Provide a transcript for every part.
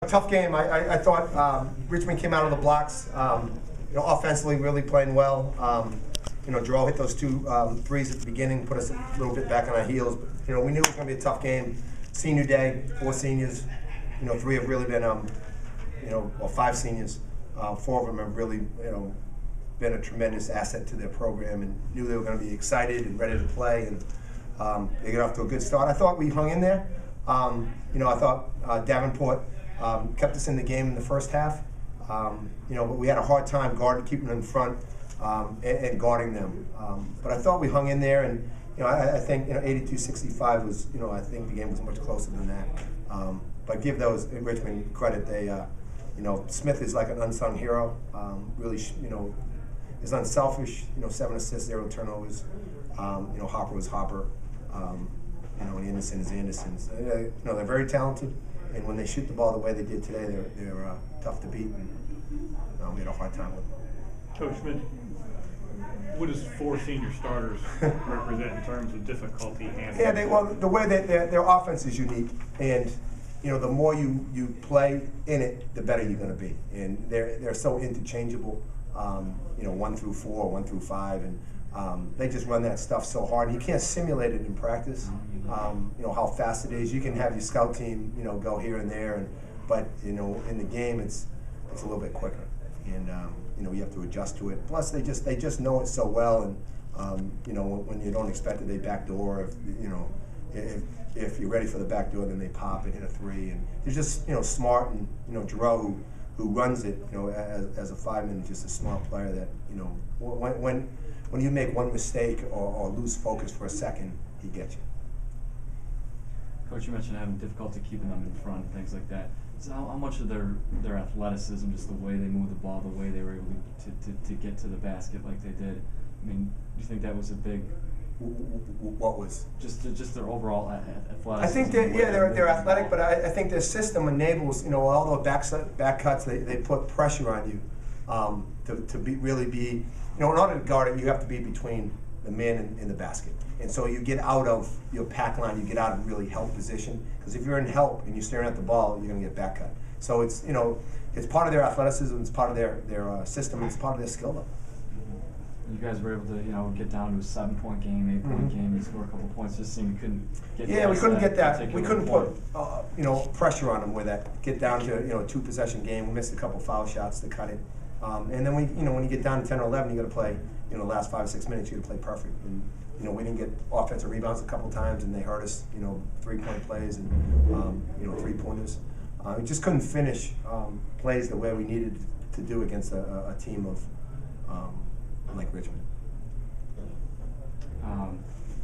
A tough game. I thought Richmond came out of the blocks, offensively really playing well. Jarrell hit those two threes at the beginning, put us a little bit back on our heels. But, we knew it was going to be a tough game. Senior day, 4 seniors. 3 have really been, well, 5 seniors. 4 of them have really, been a tremendous asset to their program and knew they were going to be excited and ready to play. And they got off to a good start. I thought we hung in there. I thought Davenport kept us in the game in the first half. But we had a hard time keeping them in front and guarding them. But I thought we hung in there, and I think 82-65 was I think the game was much closer than that. But give those Richmond credit. They Smith is like an unsung hero. Really is unselfish. 7 assists, 0 turnovers. Hopper was Hopper. And Anderson is Anderson. They're very talented. And when they shoot the ball the way they did today, they're tough to beat. And we had a hard time with them. Coach Schmidt, what does 4 senior starters represent in terms of difficulty handling? Yeah, the way that their offense is unique, and the more you play in it, the better you're going to be. And they're so interchangeable. 1 through 4, 1 through 5, and they just run that stuff so hard. You can't simulate it in practice. How fast it is. You can have your scout team, go here and there, but in the game, it's a little bit quicker, and you have to adjust to it. Plus, they just know it so well, and when you don't expect it, they backdoor. If you're ready for the backdoor, then they pop and hit a 3, and they're just smart. And Jarrell, who runs it, as a 5-man, just a smart player that when you make one mistake or lose focus for a second, he gets you. Coach, you mentioned having difficulty keeping them in front, things like that. So how much of their athleticism, just the way they move the ball, the way they were able to get to the basket like they did, I mean, do you think that was a big... What was? Just their overall athleticism. I think they're athletic, but I think their system enables, all the back cuts, they put pressure on you to really be, in order to guard it, you have to be between the man and the basket. And so you get out of your pack line, you get out of really help position, because if you're in help and you're staring at the ball, you're going to get back cut. So it's it's part of their athleticism, it's part of their system, it's part of their skill level. You guys were able to get down to a 7-point game, 8-point game, you score a couple points. Just seemed you couldn't get. Yeah, we couldn't get that. We couldn't point. put pressure on them with that. Get down to a 2-possession game. We missed a couple foul shots to cut it, and then when you get down to 10 or 11, you got to play. The last 5 or 6 minutes, you got to play perfect. And we didn't get offensive rebounds a couple times, and they hurt us. 3-point plays and 3-pointers. We just couldn't finish plays the way we needed to do against a team of like Richmond.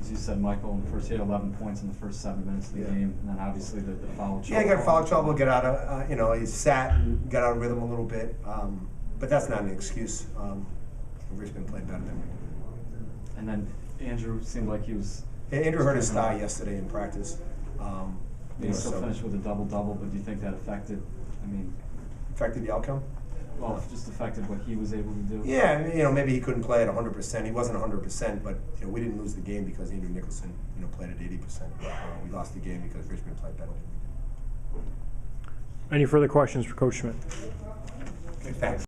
As you said, Michael, first he had 11 points in the first 7 minutes of the game, and then obviously the foul trouble. Yeah, he got foul trouble, get out of, he sat and got out of rhythm a little bit, but that's not an excuse. Richmond played better than we. And then Andrew seemed like he was... Yeah, Andrew hurt his thigh yesterday in practice. He still finished with a double-double, but do you think that affected, affected the outcome? Well, just affected what he was able to do. Yeah, maybe he couldn't play at 100%. He wasn't 100%, but we didn't lose the game because Andrew Nicholson, played at 80%. We lost the game because Richmond played better. Any further questions for Coach Schmidt? Okay, thanks.